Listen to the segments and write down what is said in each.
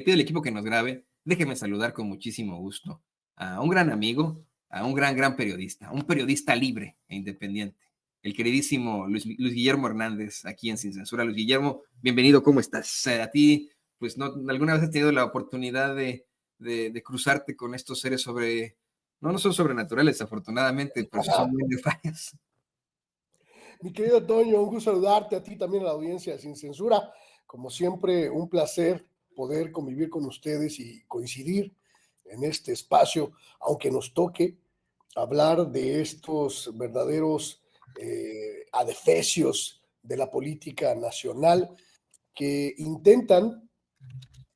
pido al equipo que nos grabe, déjeme saludar con muchísimo gusto a un gran amigo, a un gran periodista, un periodista libre e independiente, el queridísimo Luis Guillermo Hernández, aquí en Sin Censura. Luis Guillermo, bienvenido, ¿cómo estás? A ti, pues, no, ¿alguna vez has tenido la oportunidad de cruzarte con estos seres no son sobrenaturales, afortunadamente, pero sí son muy nefarios? Mi querido Toño, un gusto saludarte a ti también a la audiencia de Sin Censura. Como siempre, un placer poder convivir con ustedes y coincidir en este espacio, aunque nos toque hablar de estos verdaderos adefesios de la política nacional que intentan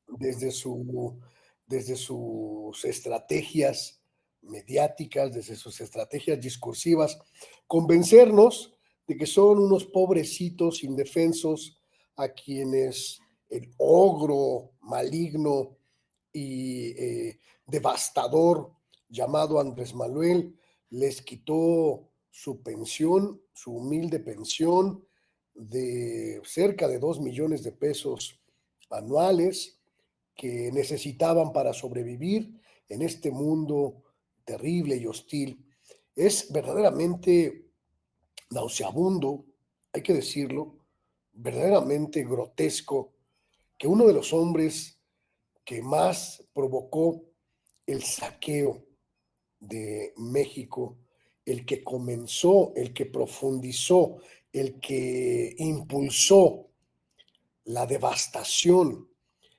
desde, su, desde sus estrategias mediáticas, desde sus estrategias discursivas, convencernos de que son unos pobrecitos indefensos a quienes el ogro maligno y devastador llamado Andrés Manuel les quitó su pensión, su humilde pensión de cerca de 2 millones de pesos anuales que necesitaban para sobrevivir en este mundo terrible y hostil. Es verdaderamente nauseabundo, hay que decirlo, verdaderamente grotesco que uno de los hombres que más provocó el saqueo de México, el que comenzó, el que profundizó, el que impulsó la devastación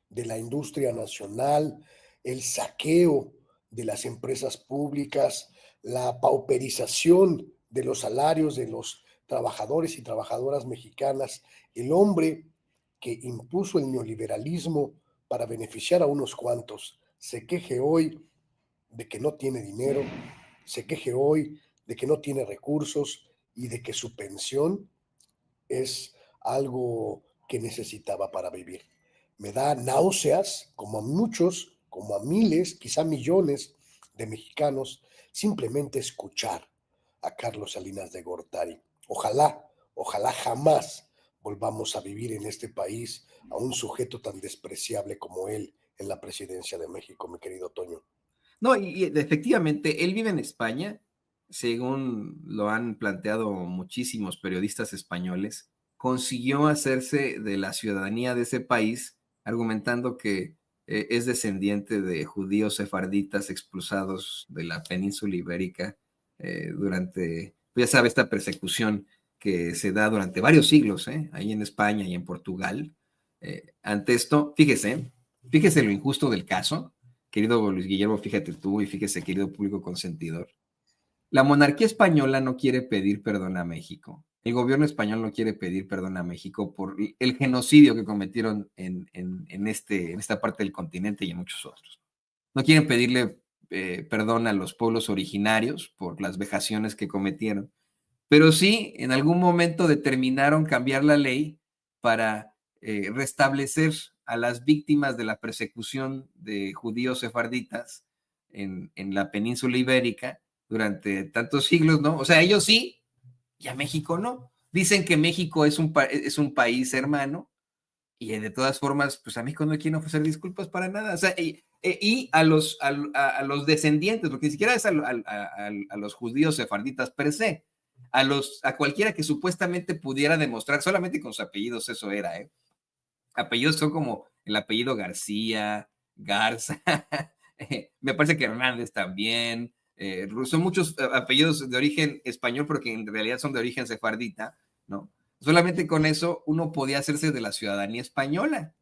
de la industria nacional, el saqueo de las empresas públicas, la pauperización de los salarios de los trabajadores y trabajadoras mexicanas, el hombre que impuso el neoliberalismo para beneficiar a unos cuantos, se queje hoy de que no tiene dinero, se queje hoy de que no tiene recursos y de que su pensión es algo que necesitaba para vivir. Me da náuseas, como a muchos, como a miles, quizá millones de mexicanos, simplemente escuchar a Carlos Salinas de Gortari. Ojalá jamás volvamos a vivir en este país a un sujeto tan despreciable como él en la presidencia de México, mi querido Toño. No, y efectivamente, él vive en España, según lo han planteado muchísimos periodistas españoles, consiguió hacerse de la ciudadanía de ese país, argumentando que es descendiente de judíos sefarditas expulsados de la península ibérica durante, pues ya sabe, esta persecución que se da durante varios siglos, ahí en España y en Portugal. Ante esto, fíjese lo injusto del caso, querido Luis Guillermo, fíjate tú y fíjese, querido público consentidor. La monarquía española no quiere pedir perdón a México. El gobierno español no quiere pedir perdón a México por el genocidio que cometieron en esta parte del continente y en muchos otros. No quieren pedirle perdón a los pueblos originarios por las vejaciones que cometieron, pero sí en algún momento determinaron cambiar la ley para restablecer a las víctimas de la persecución de judíos sefarditas en la península ibérica durante tantos siglos, ¿no? O sea, ellos sí, y a México no. Dicen que México es un país hermano, y de todas formas, pues a México no quieren ofrecer disculpas para nada. O sea, y a los descendientes, porque ni siquiera es a los judíos sefarditas per se, a cualquiera que supuestamente pudiera demostrar, solamente con sus apellidos eso era, ¿eh? Apellidos son como el apellido García, Garza, me parece que Hernández también, son muchos apellidos de origen español, pero que en realidad son de origen sefardita, ¿no? Solamente con eso uno podía hacerse de la ciudadanía española.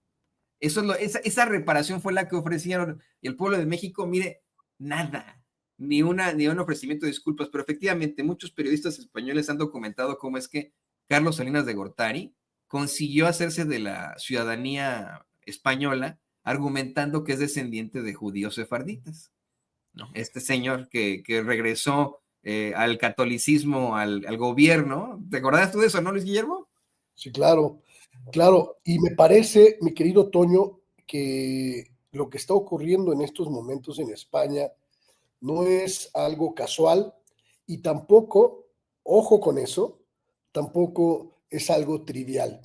Esa reparación fue la que ofrecieron. Y el pueblo de México, mire, nada, ni un ofrecimiento de disculpas, pero efectivamente muchos periodistas españoles han documentado cómo es que Carlos Salinas de Gortari consiguió hacerse de la ciudadanía española argumentando que es descendiente de judíos sefarditas, ¿no? Este señor que regresó al catolicismo, al gobierno. ¿Te acordás tú de eso, no, Luis Guillermo? Sí, claro, claro. Y me parece, mi querido Toño, que lo que está ocurriendo en estos momentos en España no es algo casual y tampoco, ojo con eso, tampoco es algo trivial.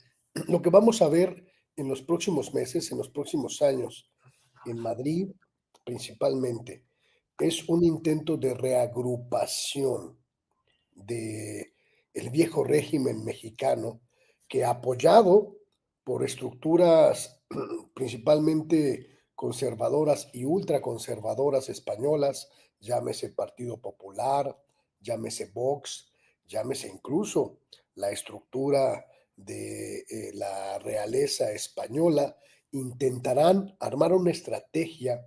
Lo que vamos a ver en los próximos meses, en los próximos años, en Madrid principalmente es un intento de reagrupación de el viejo régimen mexicano que apoyado por estructuras principalmente conservadoras y ultraconservadoras españolas, llámese Partido Popular, llámese Vox, llámese incluso la estructura de la realeza española, intentarán armar una estrategia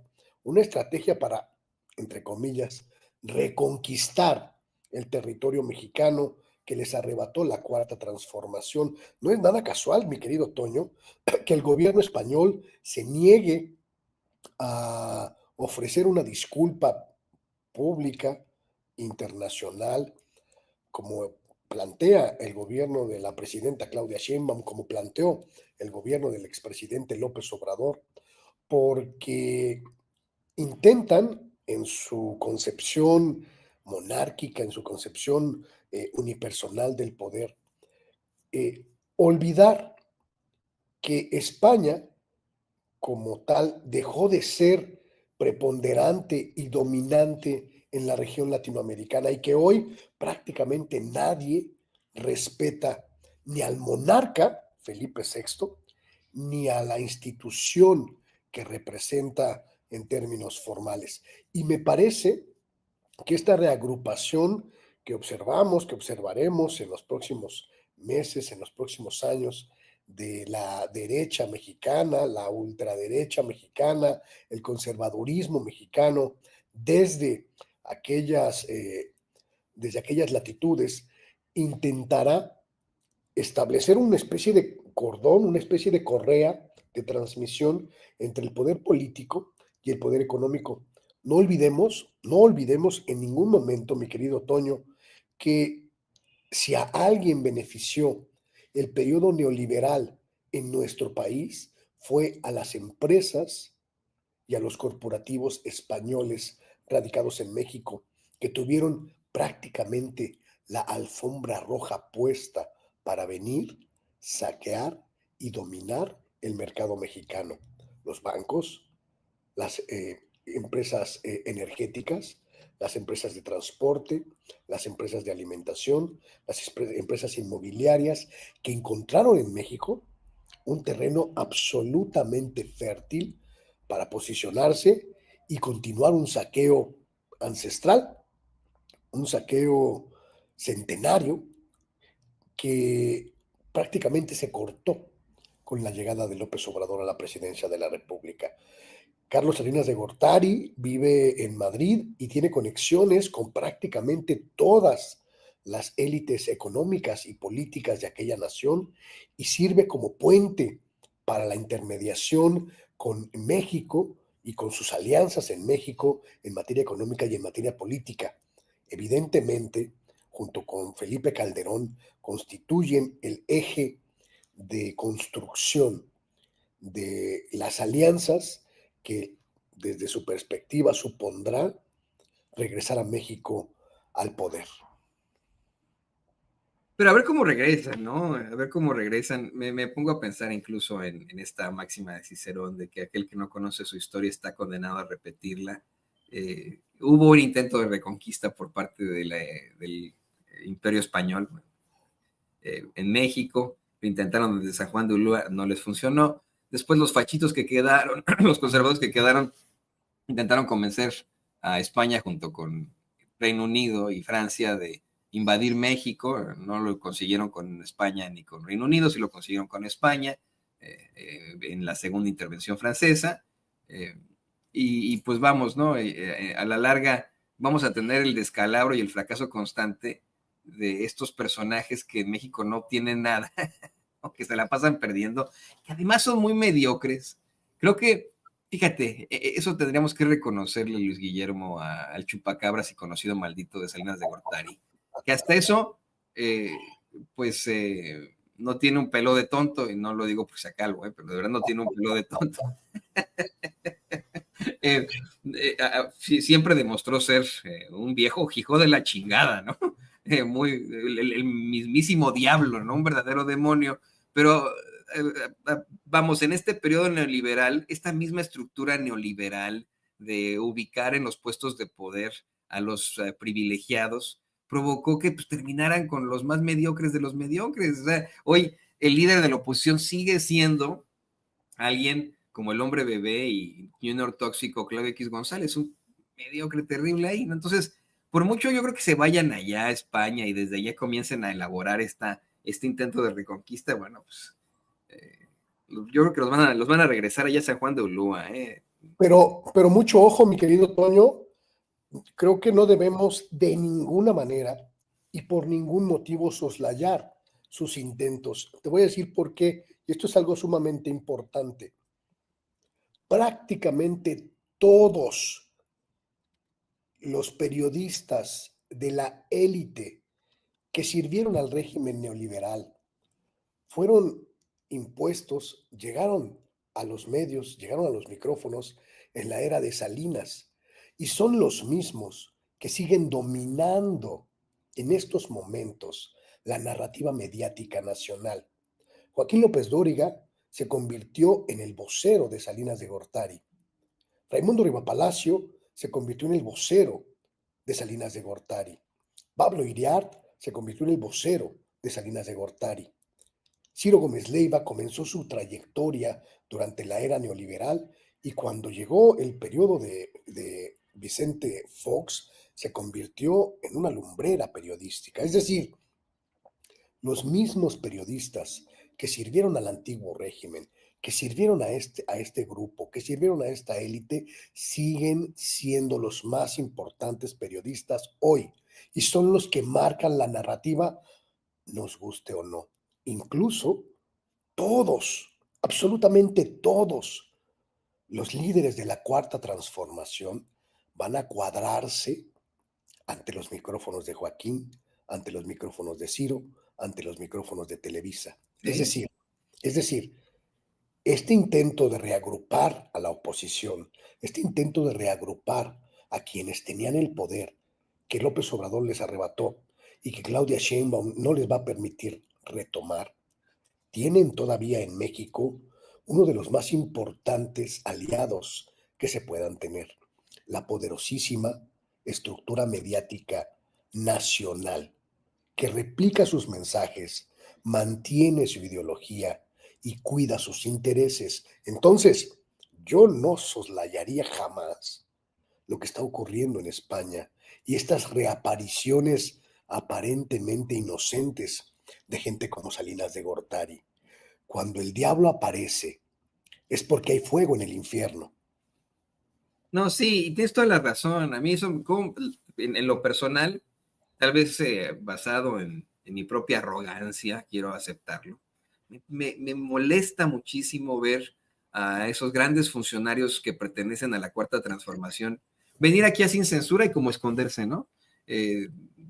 para, entre comillas, reconquistar el territorio mexicano que les arrebató la cuarta transformación. No es nada casual, mi querido Toño, que el gobierno español se niegue a ofrecer una disculpa pública, internacional, como plantea el gobierno de la presidenta Claudia Sheinbaum, como planteó el gobierno del expresidente López Obrador, porque intentan en su concepción monárquica, en su concepción unipersonal del poder, olvidar que España como tal dejó de ser preponderante y dominante en la región latinoamericana y que hoy prácticamente nadie respeta ni al monarca Felipe VI ni a la institución que representa en términos formales. Y me parece que esta reagrupación que observamos, que observaremos en los próximos meses, en los próximos años, de la derecha mexicana, la ultraderecha mexicana, el conservadurismo mexicano, desde aquellas, eh, desde aquellas latitudes, intentará establecer una especie de cordón, una especie de correa de transmisión entre el poder político y el poder económico. No olvidemos en ningún momento, mi querido Toño, que si a alguien benefició el periodo neoliberal en nuestro país, fue a las empresas y a los corporativos españoles radicados en México, que tuvieron prácticamente la alfombra roja puesta para venir, saquear y dominar el mercado mexicano. Los bancos, las empresas energéticas, las empresas de transporte, las empresas de alimentación, las empresas inmobiliarias, que encontraron en México un terreno absolutamente fértil para posicionarse y continuar un saqueo ancestral, un saqueo centenario que prácticamente se cortó con la llegada de López Obrador a la presidencia de la República. Carlos Salinas de Gortari vive en Madrid y tiene conexiones con prácticamente todas las élites económicas y políticas de aquella nación y sirve como puente para la intermediación con México y con sus alianzas en México en materia económica y en materia política. Evidentemente, junto con Felipe Calderón, constituyen el eje de construcción de las alianzas que desde su perspectiva supondrá regresar a México al poder. Pero a ver cómo regresan, ¿no? A ver cómo regresan. Me pongo a pensar incluso en esta máxima de Cicerón, de que aquel que no conoce su historia está condenado a repetirla. Hubo un intento de reconquista por parte del Imperio Español en México, lo intentaron desde San Juan de Ulúa, no les funcionó. Después los fachitos que quedaron, los conservadores que quedaron, intentaron convencer a España junto con Reino Unido y Francia de invadir México. No lo consiguieron con España ni con Reino Unido, sí lo consiguieron con España en la segunda intervención francesa. Y pues vamos, ¿no? A la larga vamos a tener el descalabro y el fracaso constante de estos personajes que en México no obtienen nada, que se la pasan perdiendo, que además son muy mediocres. Creo que, fíjate, eso tendríamos que reconocerle, Luis Guillermo, al chupacabras y conocido maldito de Salinas de Gortari, que hasta eso, pues, no tiene un pelo de tonto, y no lo digo por si a calvo, pero de verdad no tiene un pelo de tonto. Siempre demostró ser un viejo hijo de la chingada, ¿no? El mismísimo diablo, ¿no? Un verdadero demonio, pero vamos, en este periodo neoliberal, esta misma estructura neoliberal de ubicar en los puestos de poder a los privilegiados, provocó que pues, terminaran con los más mediocres de los mediocres. O sea, hoy el líder de la oposición sigue siendo alguien como el hombre bebé y Junior Tóxico, Claudio X González, un mediocre terrible ahí, ¿no? Entonces, por mucho yo creo que se vayan allá a España y desde allá comiencen a elaborar este intento de reconquista, bueno, pues yo creo que los van a regresar allá a San Juan de Ulúa, ¿eh? Pero mucho ojo, mi querido Toño, creo que no debemos de ninguna manera y por ningún motivo soslayar sus intentos. Te voy a decir por qué, y esto es algo sumamente importante. Prácticamente todos los periodistas de la élite que sirvieron al régimen neoliberal fueron impuestos, llegaron a los medios, llegaron a los micrófonos en la era de Salinas y son los mismos que siguen dominando en estos momentos la narrativa mediática nacional. Joaquín López Dóriga se convirtió en el vocero de Salinas de Gortari. Raimundo Rivapalacio se convirtió en el vocero de Salinas de Gortari. Pablo Iriart se convirtió en el vocero de Salinas de Gortari. Ciro Gómez Leiva comenzó su trayectoria durante la era neoliberal y cuando llegó el periodo de Vicente Fox se convirtió en una lumbrera periodística. Es decir, los mismos periodistas que sirvieron al antiguo régimen, que sirvieron a este grupo, que sirvieron a esta élite, siguen siendo los más importantes periodistas hoy y son los que marcan la narrativa, nos guste o no. Incluso todos, absolutamente todos los líderes de la cuarta transformación van a cuadrarse ante los micrófonos de Joaquín, ante los micrófonos de Ciro, ante los micrófonos de Televisa. Sí. Es decir, este intento de reagrupar a la oposición, este intento de reagrupar a quienes tenían el poder que López Obrador les arrebató y que Claudia Sheinbaum no les va a permitir retomar, tienen todavía en México uno de los más importantes aliados que se puedan tener, la poderosísima estructura mediática nacional, que replica sus mensajes, mantiene su ideología y cuida sus intereses. Entonces, yo no soslayaría jamás lo que está ocurriendo en España y estas reapariciones aparentemente inocentes de gente como Salinas de Gortari. Cuando el diablo aparece, es porque hay fuego en el infierno. No, sí, y tienes toda la razón. A mí eso, en lo personal, tal vez basado en mi propia arrogancia, quiero aceptarlo. Me molesta muchísimo ver a esos grandes funcionarios que pertenecen a la Cuarta Transformación venir aquí a Sin Censura y como esconderse, ¿no? Eh,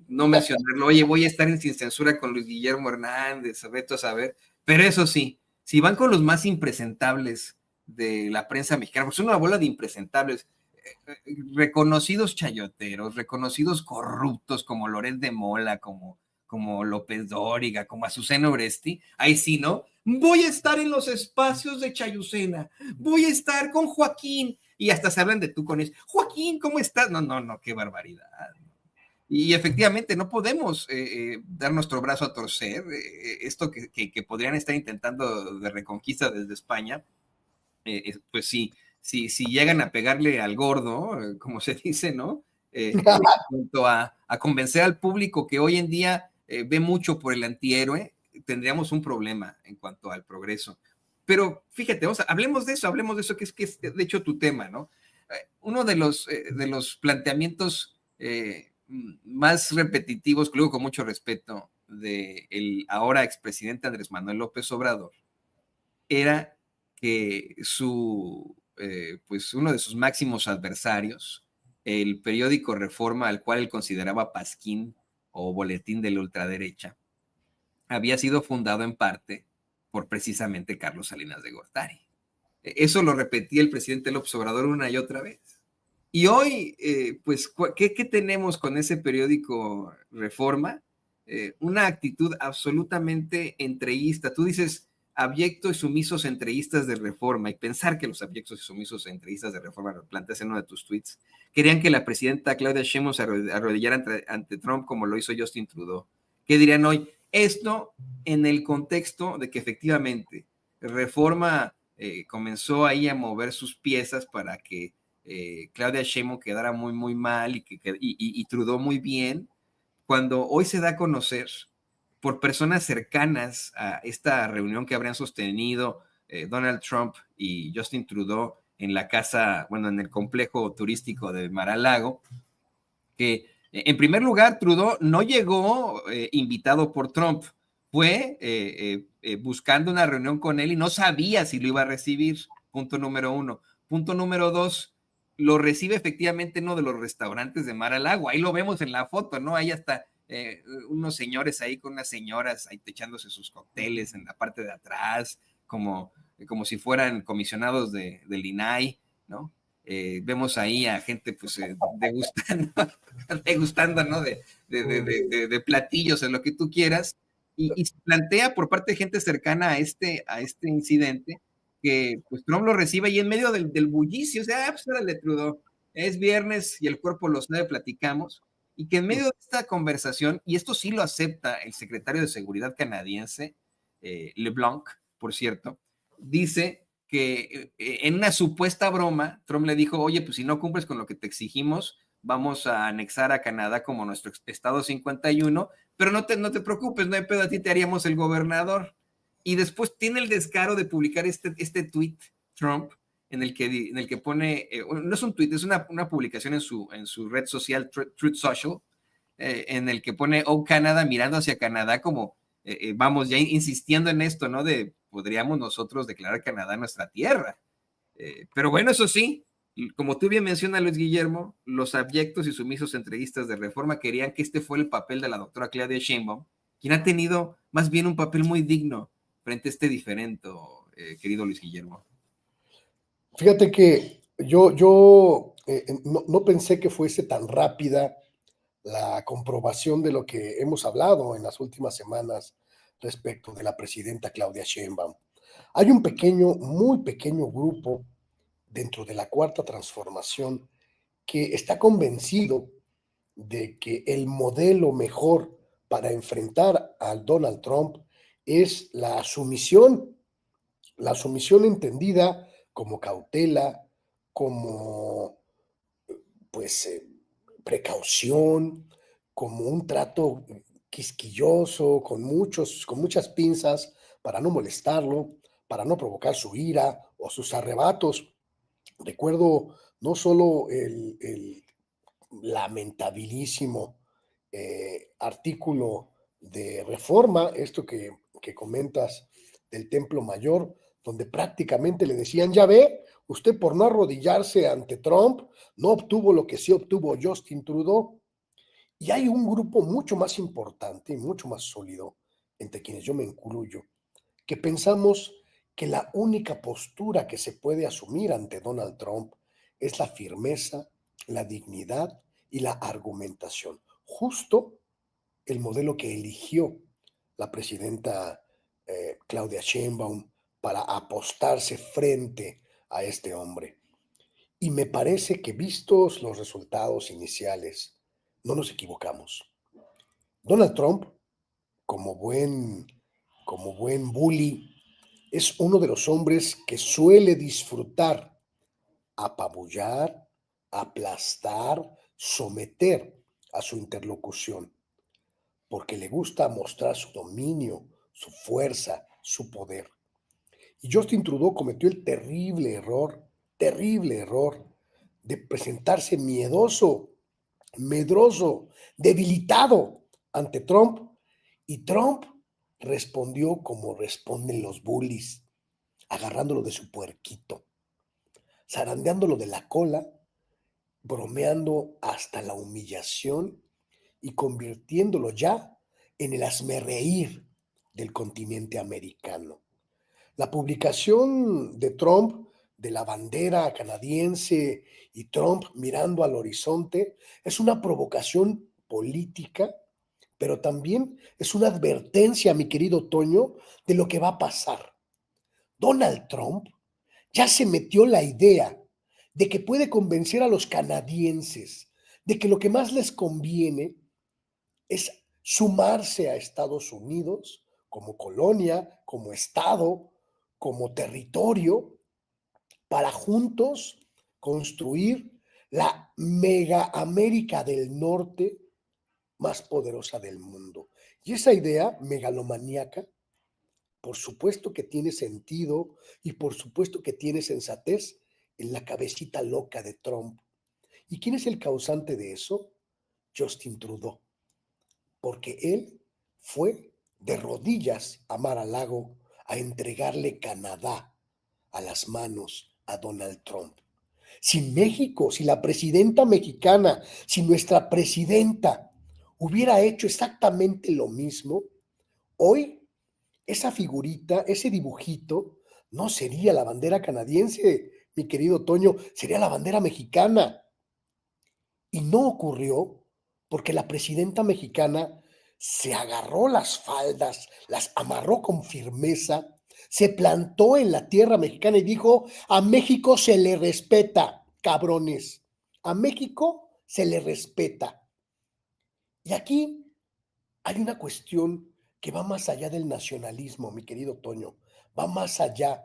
no mencionarlo, oye, voy a estar en Sin Censura con Luis Guillermo Hernández, a saber, pero eso sí, si van con los más impresentables de la prensa mexicana, porque son una bola de impresentables, reconocidos chayoteros, reconocidos corruptos como Loret de Mola, como López Dóriga, como Azucena Oresti, ahí sí, ¿no? Voy a estar en los espacios de Chayucena, voy a estar con Joaquín, y hasta se hablan de tú con ellos. Joaquín, ¿cómo estás? No, qué barbaridad. Y efectivamente no podemos dar nuestro brazo a torcer. Esto que podrían estar intentando de reconquista desde España, pues sí, si llegan a pegarle al gordo, como se dice, ¿no? En cuanto a convencer al público que hoy en día ve mucho por el antihéroe, tendríamos un problema en cuanto al progreso. Pero fíjate, hablemos de eso, que es de hecho tu tema, ¿no? Uno de los planteamientos más repetitivos, que luego con mucho respeto, del ahora expresidente Andrés Manuel López Obrador, era que pues uno de sus máximos adversarios, el periódico Reforma, al cual él consideraba pasquín o boletín de la ultraderecha, había sido fundado en parte por precisamente Carlos Salinas de Gortari. Eso lo repetía el presidente López Obrador una y otra vez. Y hoy, pues, ¿qué tenemos con ese periódico Reforma? Una actitud absolutamente entreguista. Tú dices, abyectos y sumisos entreguistas de Reforma, y pensar que los abyectos y sumisos entreguistas de Reforma, lo planteas en uno de tus tweets, querían que la presidenta Claudia Sheinbaum se arrodillara ante Trump como lo hizo Justin Trudeau. ¿Qué dirían hoy? Esto en el contexto de que efectivamente Reforma comenzó ahí a mover sus piezas para que Claudia Sheinbaum quedara muy, muy mal y Trudeau muy bien, cuando hoy se da a conocer por personas cercanas a esta reunión que habrían sostenido Donald Trump y Justin Trudeau en la casa, bueno, en el complejo turístico de Mar-a-Lago, que en primer lugar Trudeau no llegó invitado por Trump, fue buscando una reunión con él y no sabía si lo iba a recibir, punto número uno. Punto número dos, lo recibe efectivamente en uno de los restaurantes de Mar-a-Lago, ahí lo vemos en la foto, ¿no? Ahí hasta unos señores ahí con unas señoras ahí echándose sus cócteles en la parte de atrás, como si fueran comisionados del INAI, ¿no? Vemos ahí a gente pues degustando, degustando, ¿no? De platillos, en lo que tú quieras, y se plantea por parte de gente cercana a este incidente que pues Trump lo recibe y en medio del bullicio, o sea, pues órale, Trudeau, es viernes y el cuerpo lo sabe, platicamos, y que en medio de esta conversación, y esto sí lo acepta el secretario de Seguridad canadiense, LeBlanc, por cierto, dice que en una supuesta broma, Trump le dijo, oye, pues si no cumples con lo que te exigimos, vamos a anexar a Canadá como nuestro estado 51, pero no te preocupes, no hay pedo, a ti te haríamos el gobernador. Y después tiene el descaro de publicar este tweet, Trump, en el que pone, no es un tweet, es una publicación en su red social, Truth Social, en el que pone, oh, Canadá, mirando hacia Canadá como, vamos, ya insistiendo en esto, ¿no? De podríamos nosotros declarar Canadá nuestra tierra. Pero bueno, eso sí, como tú bien mencionas, Luis Guillermo, los abyectos y sumisos entreguistas de Reforma querían que este fuera el papel de la doctora Claudia Sheinbaum, quien ha tenido más bien un papel muy digno frente a este diferente, querido Luis Guillermo. Fíjate que yo no pensé que fuese tan rápida la comprobación de lo que hemos hablado en las últimas semanas respecto de la presidenta Claudia Sheinbaum. Hay un pequeño, muy pequeño grupo dentro de la Cuarta Transformación que está convencido de que el modelo mejor para enfrentar al Donald Trump es la sumisión entendida como cautela, como pues precaución, como un trato quisquilloso, con muchas pinzas para no molestarlo, para no provocar su ira o sus arrebatos. Recuerdo no solo el lamentabilísimo artículo de Reforma, esto que comentas del Templo Mayor, donde prácticamente le decían, ya ve, usted por no arrodillarse ante Trump, no obtuvo lo que sí obtuvo Justin Trudeau. Y hay un grupo mucho más importante y mucho más sólido, entre quienes yo me incluyo, que pensamos que la única postura que se puede asumir ante Donald Trump es la firmeza, la dignidad y la argumentación. Justo el modelo que eligió la presidenta Claudia Sheinbaum para apostarse frente a este hombre. Y me parece que vistos los resultados iniciales, no nos equivocamos. Donald Trump, como buen, como buen bully, es uno de los hombres que suele disfrutar, apabullar, aplastar, someter a su interlocución, porque le gusta mostrar su dominio, su fuerza, su poder. Y Justin Trudeau cometió el terrible error de presentarse miedoso, medroso, debilitado ante Trump. Y Trump respondió como responden los bullies, agarrándolo de su puerquito, zarandeándolo de la cola, bromeando hasta la humillación y convirtiéndolo ya en el hazmerreír del continente americano. La publicación de Trump de la bandera canadiense y Trump mirando al horizonte es una provocación política, pero también es una advertencia, mi querido Toño, de lo que va a pasar. Donald Trump ya se metió la idea de que puede convencer a los canadienses de que lo que más les conviene es sumarse a Estados Unidos como colonia, como estado, como territorio, para juntos construir la mega América del Norte más poderosa del mundo. Y esa idea megalomaníaca, por supuesto que tiene sentido y por supuesto que tiene sensatez en la cabecita loca de Trump. ¿Y quién es el causante de eso? Justin Trudeau, porque él fue de rodillas a Mar-a-Lago a entregarle Canadá a las manos a Donald Trump. Si México, si la presidenta mexicana, si nuestra presidenta hubiera hecho exactamente lo mismo, hoy esa figurita, ese dibujito, no sería la bandera canadiense, mi querido Toño, sería la bandera mexicana. Y no ocurrió porque la presidenta mexicana se agarró las faldas, las amarró con firmeza, se plantó en la tierra mexicana y dijo: a México se le respeta, cabrones, a México se le respeta. Y aquí hay una cuestión que va más allá del nacionalismo, mi querido Toño, va más allá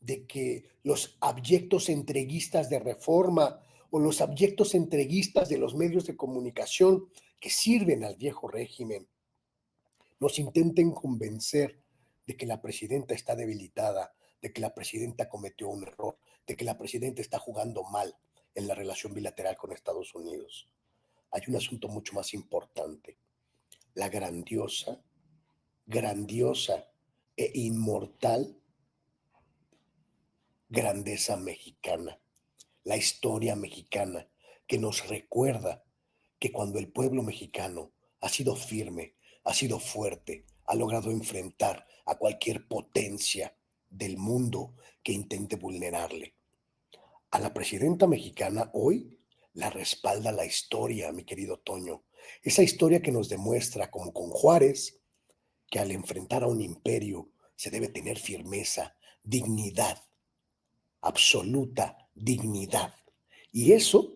de que los abyectos entreguistas de Reforma o los abyectos entreguistas de los medios de comunicación que sirven al viejo régimen nos intenten convencer de que la presidenta está debilitada, de que la presidenta cometió un error, de que la presidenta está jugando mal en la relación bilateral con Estados Unidos. Hay un asunto mucho más importante: la grandiosa e inmortal grandeza mexicana, la historia mexicana, que nos recuerda que cuando el pueblo mexicano ha sido firme, ha sido fuerte, ha logrado enfrentar a cualquier potencia del mundo que intente vulnerarle. A la presidenta mexicana hoy la respalda la historia, mi querido Toño. Esa historia que nos demuestra, como con Juárez, que al enfrentar a un imperio se debe tener firmeza, dignidad, absoluta dignidad. Y eso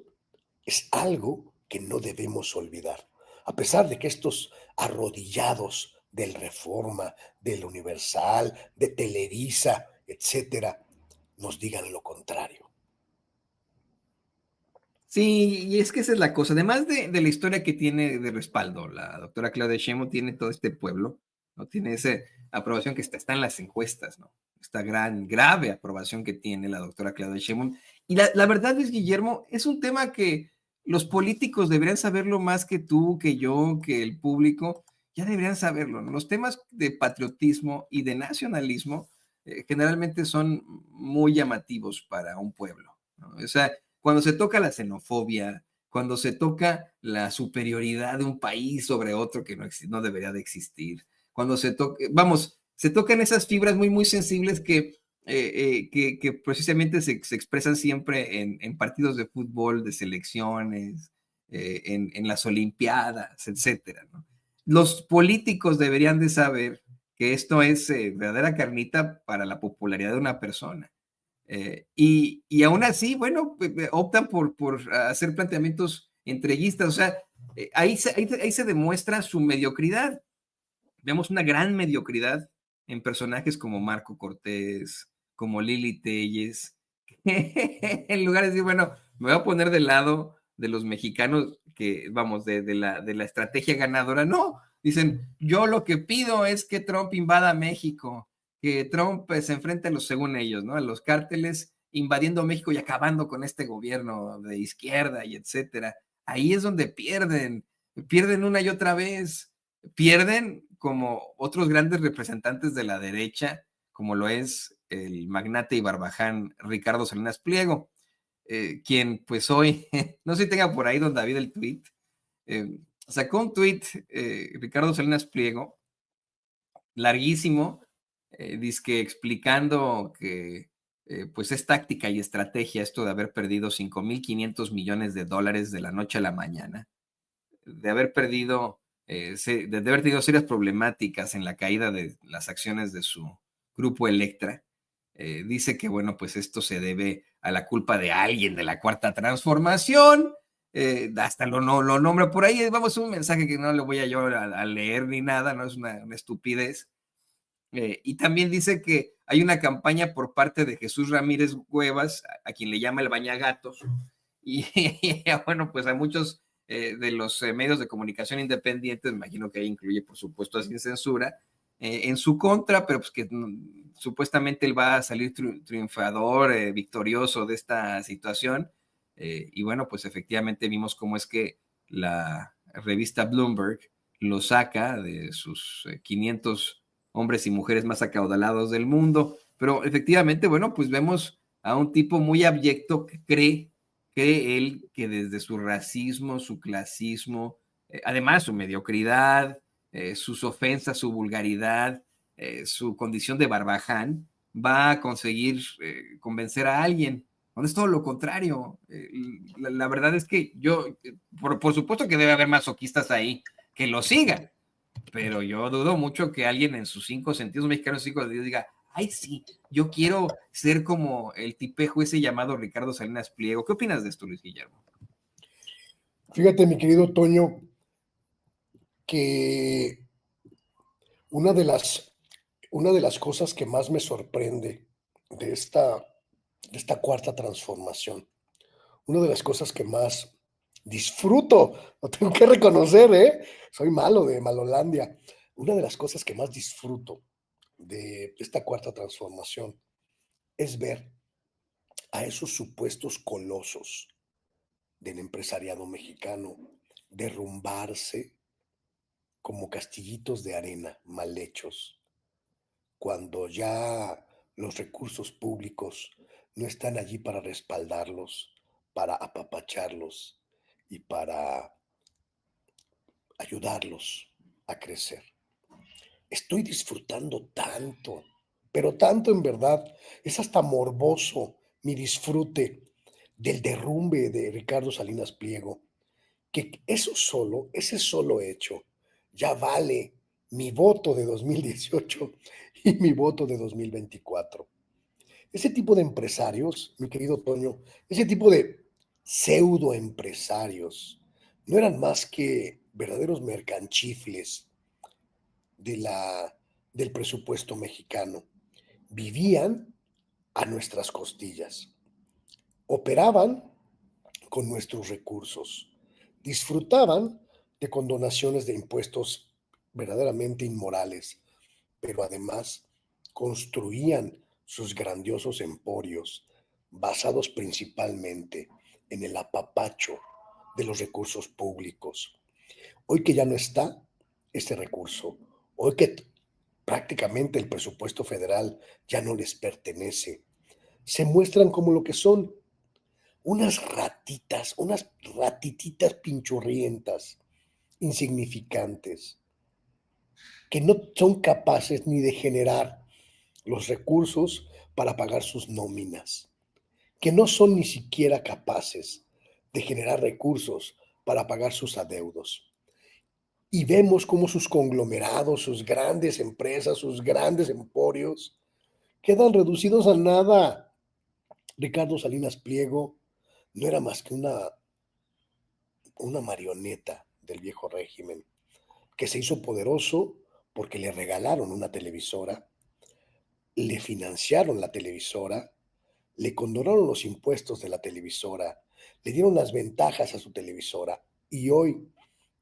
es algo que no debemos olvidar. A pesar de que estos arrodillados del Reforma, del Universal, de Televisa, etcétera, nos digan lo contrario. Sí, y es que esa es la cosa. Además de la historia que tiene de respaldo, la doctora Claudia Sheinbaum tiene todo este pueblo, ¿no? Tiene esa aprobación que está en las encuestas, ¿no? Esta gran, grave aprobación que tiene la doctora Claudia Sheinbaum. Y la verdad es, Guillermo, es un tema que los políticos deberían saberlo más que tú, que yo, que el público, ya deberían saberlo, ¿no? Los temas de patriotismo y de nacionalismo generalmente son muy llamativos para un pueblo, ¿no? O sea, cuando se toca la xenofobia, cuando se toca la superioridad de un país sobre otro que no debería de existir, cuando se toca, vamos, se tocan esas fibras muy, muy sensibles que precisamente se expresan siempre en partidos de fútbol, de selecciones, en las Olimpiadas, etcétera, ¿no? Los políticos deberían de saber que esto es verdadera carnita para la popularidad de una persona. Y aún así, bueno, optan por hacer planteamientos entreguistas. O sea, ahí se demuestra su mediocridad. Vemos una gran mediocridad en personajes como Marco Cortés, como Lili Telles, que en lugar de decir, bueno, me voy a poner del lado de los mexicanos que, vamos, de la estrategia ganadora. No, dicen, yo lo que pido es que Trump invada México, que Trump se enfrente a los, según ellos, ¿no? A los cárteles invadiendo México y acabando con este gobierno de izquierda y etcétera. Ahí es donde pierden una y otra vez, pierden como otros grandes representantes de la derecha, como lo es el magnate y barbaján Ricardo Salinas Pliego, quien pues hoy, no sé si tenga por ahí don David el tweet, sacó un tweet Ricardo Salinas Pliego, larguísimo, dizque explicando que pues es táctica y estrategia esto de haber perdido 5.500 millones de dólares de la noche a la mañana, de haber perdido, de haber tenido serias problemáticas en la caída de las acciones de su grupo Electra, Dice que, bueno, pues esto se debe a la culpa de alguien de la Cuarta Transformación. Hasta lo nombra por ahí. Vamos, un mensaje que no le voy a yo a leer ni nada, no es una estupidez. Y también dice que hay una campaña por parte de Jesús Ramírez Cuevas, a quien le llama el bañagatos, y bueno, pues a muchos de los medios de comunicación independientes, me imagino que ahí incluye, por supuesto, Sin Censura, en su contra, pero pues que supuestamente él va a salir triunfador, victorioso de esta situación. Y bueno, pues efectivamente vimos cómo es que la revista Bloomberg lo saca de sus 500 hombres y mujeres más acaudalados del mundo. Pero efectivamente, bueno, pues vemos a un tipo muy abyecto que cree él que desde su racismo, su clasismo, además su mediocridad, sus ofensas, su vulgaridad, su condición de barbaján, va a conseguir convencer a alguien. Cuando es todo lo contrario. La verdad es que yo, por supuesto que debe haber masoquistas ahí que lo sigan, pero yo dudo mucho que alguien en sus 5 sentidos mexicanos, 5 sentidos, diga, ay, sí, yo quiero ser como el tipejo ese llamado Ricardo Salinas Pliego. ¿Qué opinas de esto, Luis Guillermo? Fíjate, mi querido Toño, que una de las, una de las cosas que más me sorprende de esta cuarta transformación, una de las cosas que más disfruto, lo tengo que reconocer, ¿eh? Soy malo de Malolandia. Una de las cosas que más disfruto de esta cuarta transformación es ver a esos supuestos colosos del empresariado mexicano derrumbarse como castillitos de arena mal hechos, cuando ya los recursos públicos no están allí para respaldarlos, para apapacharlos y para ayudarlos a crecer. Estoy disfrutando tanto, pero tanto en verdad, es hasta morboso mi disfrute del derrumbe de Ricardo Salinas Pliego, que eso solo, ese solo hecho, ya vale mi voto de 2018 y mi voto de 2024. Ese tipo de empresarios, mi querido Toño, ese tipo de pseudo empresarios, no eran más que verdaderos mercanchifles de del presupuesto mexicano. Vivían a nuestras costillas, operaban con nuestros recursos, disfrutaban de condonaciones de impuestos verdaderamente inmorales, pero además construían sus grandiosos emporios basados principalmente en el apapacho de los recursos públicos. Hoy que ya no está ese recurso, hoy que prácticamente el presupuesto federal ya no les pertenece, se muestran como lo que son unas ratititas pinchurrientas, insignificantes, que no son capaces ni de generar los recursos para pagar sus nóminas, que no son ni siquiera capaces de generar recursos para pagar sus adeudos. Y vemos cómo sus conglomerados, sus grandes empresas, sus grandes emporios quedan reducidos a nada. Ricardo Salinas Pliego no era más que una marioneta del viejo régimen, que se hizo poderoso porque le regalaron una televisora, le financiaron la televisora, le condonaron los impuestos de la televisora, le dieron las ventajas a su televisora y hoy,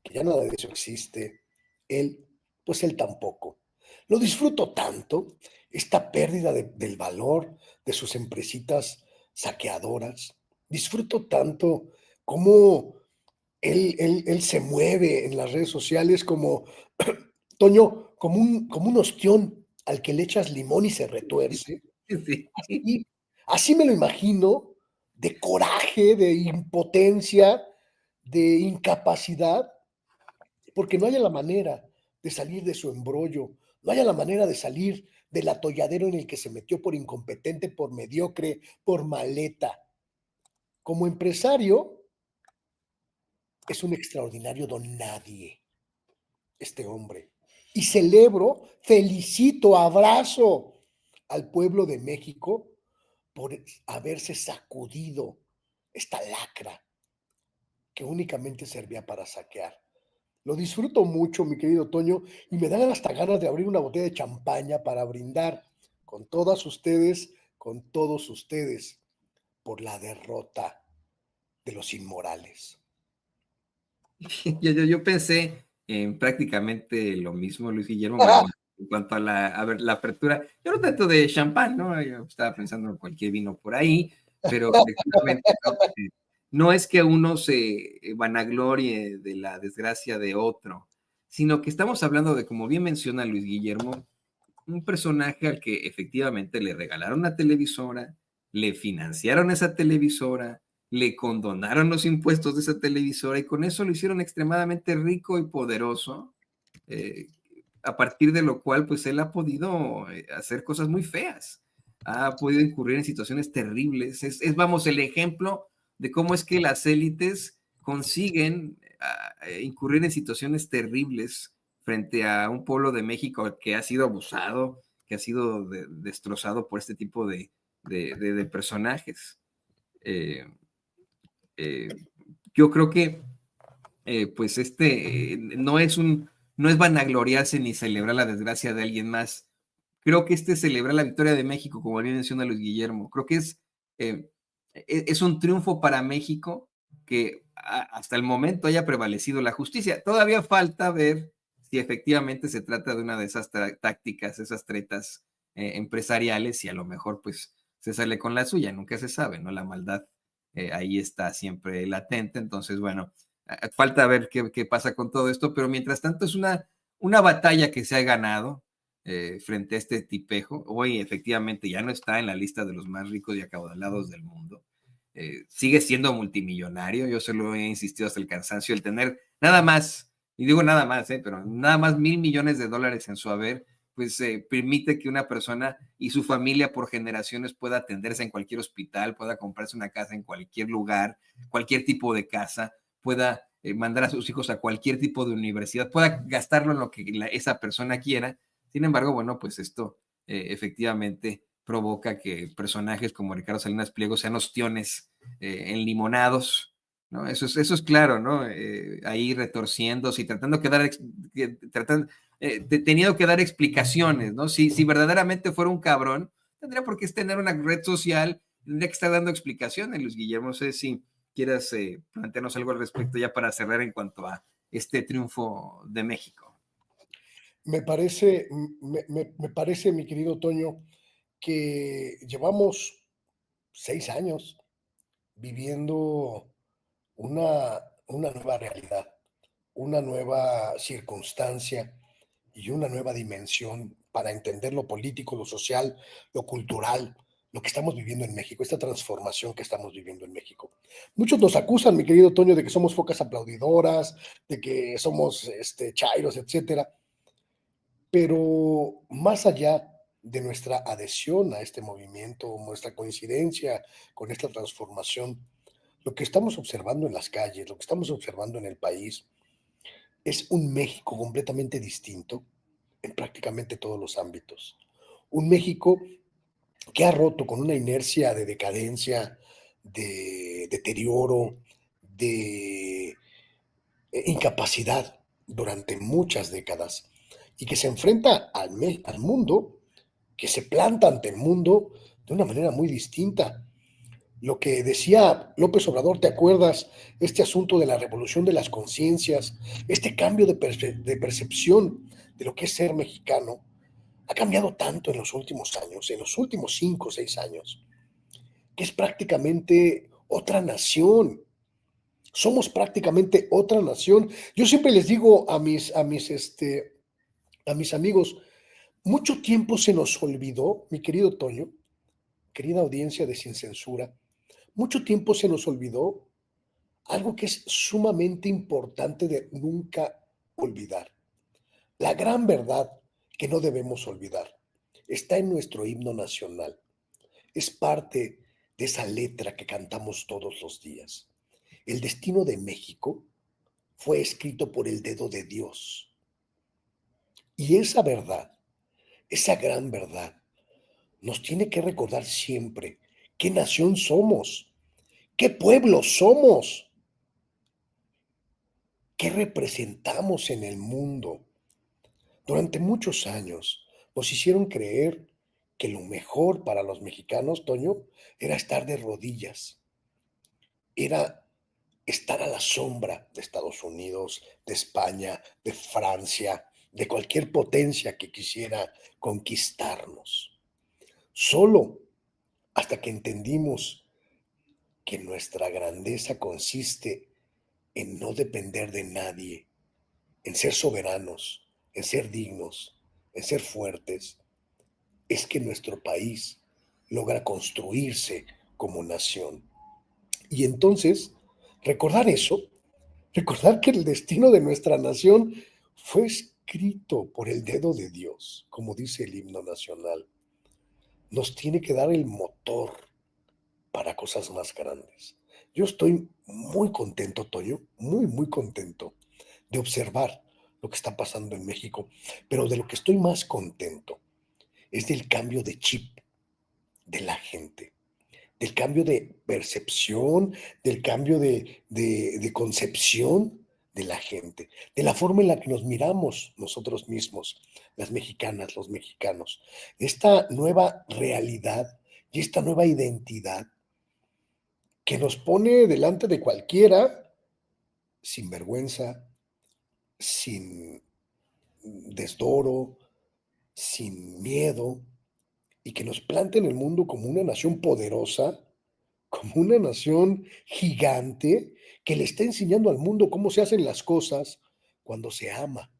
que ya nada de eso existe, él, pues él tampoco. Lo disfruto tanto, esta pérdida del valor de sus empresitas saqueadoras. Disfruto tanto cómo él se mueve en las redes sociales como, Toño, como un ostión al que le echas limón y se retuerce. Sí. Así, así me lo imagino, de coraje, de impotencia, de incapacidad, porque no haya la manera de salir de su embrollo, no haya la manera de salir del atolladero en el que se metió por incompetente, por mediocre, por maleta. Como empresario, es un extraordinario don nadie, este hombre. Y celebro, felicito, abrazo al pueblo de México por haberse sacudido esta lacra que únicamente servía para saquear. Lo disfruto mucho, mi querido Toño, y me dan hasta ganas de abrir una botella de champaña para brindar con todas ustedes, con todos ustedes, por la derrota de los inmorales. Yo pensé en prácticamente lo mismo, Luis Guillermo, bueno, en cuanto a la apertura. Yo no tanto de champán, ¿no? Yo estaba pensando en cualquier vino por ahí, pero efectivamente no, no es que uno se vanaglorie de la desgracia de otro, sino que estamos hablando de, como bien menciona Luis Guillermo, un personaje al que efectivamente le regalaron una televisora, le financiaron esa televisora, le condonaron los impuestos de esa televisora y con eso lo hicieron extremadamente rico y poderoso, eh, a partir de lo cual pues él ha podido hacer cosas muy feas, ha podido incurrir en situaciones terribles. Vamos, el ejemplo de cómo es que las élites consiguen incurrir en situaciones terribles frente a un pueblo de México que ha sido abusado, que ha sido destrozado por este tipo de personajes. Eh, eh, yo creo que pues no es vanagloriarse ni celebrar la desgracia de alguien más. Creo que celebrar la victoria de México, como bien menciona Luis Guillermo, creo que eh, es un triunfo para México que hasta el momento haya prevalecido la justicia. Todavía falta ver si efectivamente se trata de una de esas tácticas, esas tretas empresariales y a lo mejor pues se sale con la suya, nunca se sabe, ¿no? La maldad ahí está siempre latente, entonces bueno, falta ver qué pasa con todo esto, pero mientras tanto es una batalla que se ha ganado frente a este tipejo. Hoy efectivamente ya no está en la lista de los más ricos y acaudalados del mundo. Sigue siendo multimillonario, yo se lo he insistido hasta el cansancio, el tener nada más, y digo nada más, pero nada más $1,000 millones en su haber, pues permite que una persona y su familia por generaciones pueda atenderse en cualquier hospital, pueda comprarse una casa en cualquier lugar, cualquier tipo de casa, pueda mandar a sus hijos a cualquier tipo de universidad, pueda gastarlo en lo que esa persona quiera. Sin embargo, bueno, pues esto efectivamente provoca que personajes como Ricardo Salinas Pliego sean ostiones enlimonados, ¿no? Eso es claro, ¿no? Ahí retorciéndose y tratando que dar, teniendo que dar explicaciones, ¿no? Si verdaderamente fuera un cabrón, tendría por qué tener una red social, tendría que estar dando explicaciones, Luis Guillermo. No sé si quieras plantearnos algo al respecto ya para cerrar en cuanto a este triunfo de México. Me parece, mi querido Toño, que llevamos 6 años viviendo una nueva realidad, una nueva circunstancia y una nueva dimensión para entender lo político, lo social, lo cultural, lo que estamos viviendo en México, esta transformación que estamos viviendo en México. Muchos nos acusan, mi querido Toño, de que somos focas aplaudidoras, de que somos chairos, etcétera. Pero más allá de nuestra adhesión a este movimiento, nuestra coincidencia con esta transformación, lo que estamos observando en las calles, lo que estamos observando en el país, es un México completamente distinto en prácticamente todos los ámbitos. Un México que ha roto con una inercia de decadencia, de deterioro, de incapacidad durante muchas décadas y que se enfrenta al mundo, que se planta ante el mundo de una manera muy distinta. Lo que decía López Obrador, ¿te acuerdas? Este asunto de la revolución de las conciencias, este cambio de percepción de lo que es ser mexicano, ha cambiado tanto en los últimos años, en los últimos 5 o 6 años, que es prácticamente otra nación. Somos prácticamente otra nación. Yo siempre les digo a mis amigos, mucho tiempo se nos olvidó, mi querido Toño, querida audiencia de Sin Censura, mucho tiempo se nos olvidó algo que es sumamente importante de nunca olvidar. La gran verdad que no debemos olvidar está en nuestro himno nacional. Es parte de esa letra que cantamos todos los días. El destino de México fue escrito por el dedo de Dios. Y esa verdad, esa gran verdad, nos tiene que recordar siempre qué nación somos, qué pueblo somos, qué representamos en el mundo. Durante muchos años nos hicieron creer que lo mejor para los mexicanos, Toño, era estar de rodillas, era estar a la sombra de Estados Unidos, de España, de Francia, de cualquier potencia que quisiera conquistarnos. Solo hasta que entendimos que nuestra grandeza consiste en no depender de nadie, en ser soberanos, en ser dignos, en ser fuertes, es que nuestro país logra construirse como nación. Y entonces, recordar eso, recordar que el destino de nuestra nación fue escrito por el dedo de Dios, como dice el himno nacional, nos tiene que dar el motor para cosas más grandes. Yo estoy muy contento, Toño, muy, muy contento de observar lo que está pasando en México, pero de lo que estoy más contento es del cambio de chip de la gente, del cambio de percepción, del cambio de concepción de la gente, de la forma en la que nos miramos nosotros mismos, las mexicanas, los mexicanos. Esta nueva realidad y esta nueva identidad que nos pone delante de cualquiera sin vergüenza, sin desdoro, sin miedo, y que nos plante en el mundo como una nación poderosa, como una nación gigante que le está enseñando al mundo cómo se hacen las cosas cuando se ama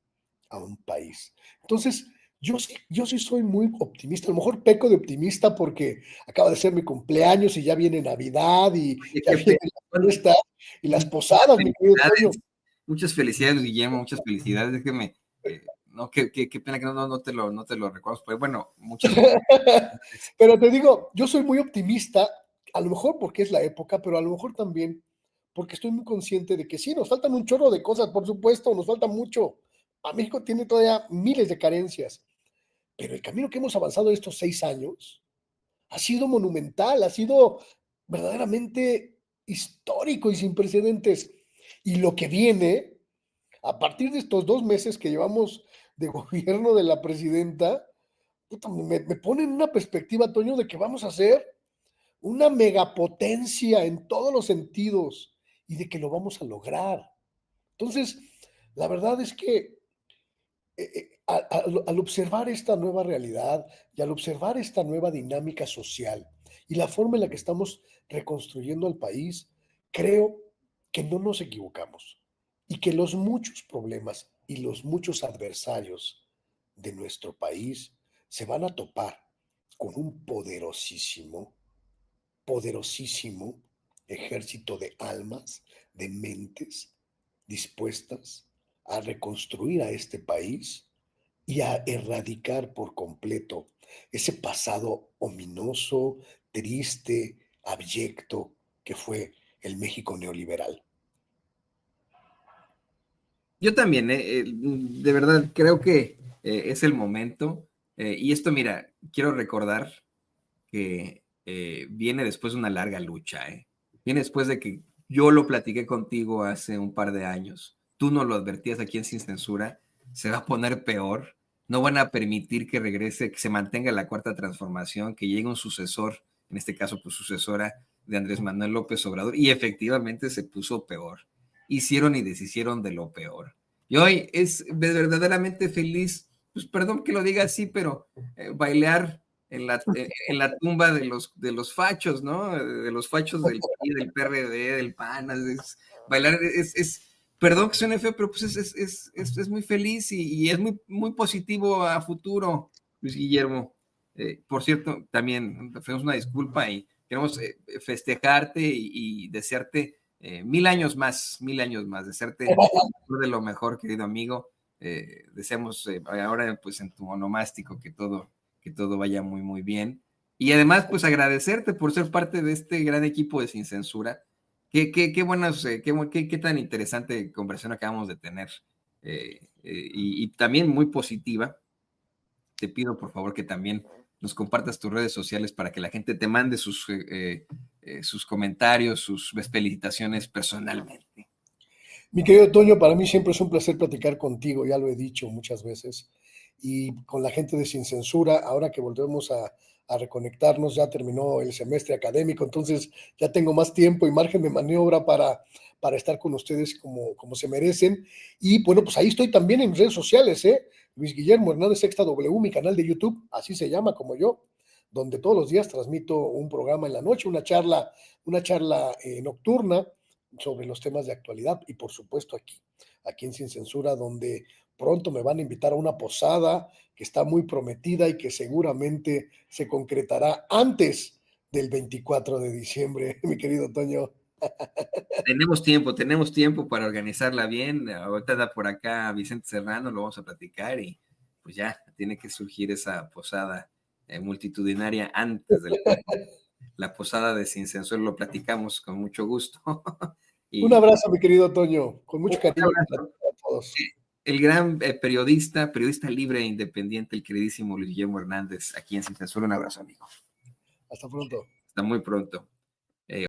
a un país. Entonces, yo sí soy muy optimista, a lo mejor peco de optimista porque acaba de ser mi cumpleaños y ya viene Navidad y Oye, ya vienen las fiestas y las muchas posadas, mi querido Toño. felicidades, muchas felicidades, Guillermo, muchas felicidades. Déjeme, no, qué pena que no te lo recuerdo, pero bueno, muchas felicidades. Pero te digo, yo soy muy optimista, a lo mejor porque es la época, pero a lo mejor también porque estoy muy consciente de que sí, nos faltan un chorro de cosas, por supuesto, nos falta mucho. A México tiene todavía miles de carencias, pero el camino que hemos avanzado estos 6 años ha sido monumental, ha sido verdaderamente histórico y sin precedentes. Y lo que viene, a partir de estos 2 meses que llevamos de gobierno de la presidenta, puta, me pone en una perspectiva, Toño, de que vamos a ser una megapotencia en todos los sentidos y de que lo vamos a lograr. Entonces, la verdad es que al observar esta nueva realidad y al observar esta nueva dinámica social y la forma en la que estamos reconstruyendo el país, creo que no nos equivocamos y que los muchos problemas y los muchos adversarios de nuestro país se van a topar con un poderosísimo, poderosísimo ejército de almas, de mentes dispuestas a reconstruir a este país y a erradicar por completo ese pasado ominoso, triste, abyecto que fue el México neoliberal. Yo también, de verdad, creo que es el momento. Y esto, mira, quiero recordar que viene después de una larga lucha, ¿eh? Viene después de que yo lo platiqué contigo hace un par de años. Tú no lo advertías aquí en Sin Censura. Se va a poner peor. No van a permitir que regrese, que se mantenga la cuarta transformación, que llegue un sucesor, en este caso, pues sucesora de Andrés Manuel López Obrador. Y efectivamente se puso peor. Hicieron y deshicieron de lo peor. Y hoy es verdaderamente feliz, pues perdón que lo diga así, pero bailar en la tumba de los fachos, ¿no? De los fachos del PRI, del PRD, del PAN, bailar perdón que suene feo, pero pues es muy feliz y es muy, muy positivo a futuro, Luis Guillermo. Por cierto, también ofrecemos una disculpa y queremos festejarte y desearte 1000 años más, desearte de lo mejor, querido amigo. Deseamos ahora pues en tu onomástico que todo vaya muy, muy bien. Y además, pues agradecerte por ser parte de este gran equipo de Sin Censura. Qué buenas, qué tan interesante conversación acabamos de tener. Y también muy positiva. Te pido, por favor, que también nos compartas tus redes sociales para que la gente te mande sus comentarios, sus felicitaciones personalmente. Mi querido Toño, para mí siempre es un placer platicar contigo, ya lo he dicho muchas veces, y con la gente de Sin Censura, ahora que volvemos a reconectarnos, ya terminó el semestre académico, entonces ya tengo más tiempo y margen de maniobra para estar con ustedes como se merecen. Y bueno, pues ahí estoy también en redes sociales, ¿eh? Luis Guillermo Hernández Sexta W, mi canal de YouTube, así se llama como yo, donde todos los días transmito un programa en la noche, una charla nocturna sobre los temas de actualidad y por supuesto aquí en Sin Censura, donde pronto me van a invitar a una posada que está muy prometida y que seguramente se concretará antes del 24 de diciembre, mi querido Toño. Tenemos tiempo para organizarla bien. Ahorita da por acá Vicente Serrano, lo vamos a platicar y pues ya tiene que surgir esa posada multitudinaria antes de la posada de Sin Censura. Lo platicamos con mucho gusto. Un Y abrazo, mi querido Toño, con mucho un cariño para abrazo. todos. El gran periodista libre e independiente, el queridísimo Luis Guillermo Hernández, aquí en Sin Censura. Un abrazo, amigo. Hasta pronto. Hasta muy pronto.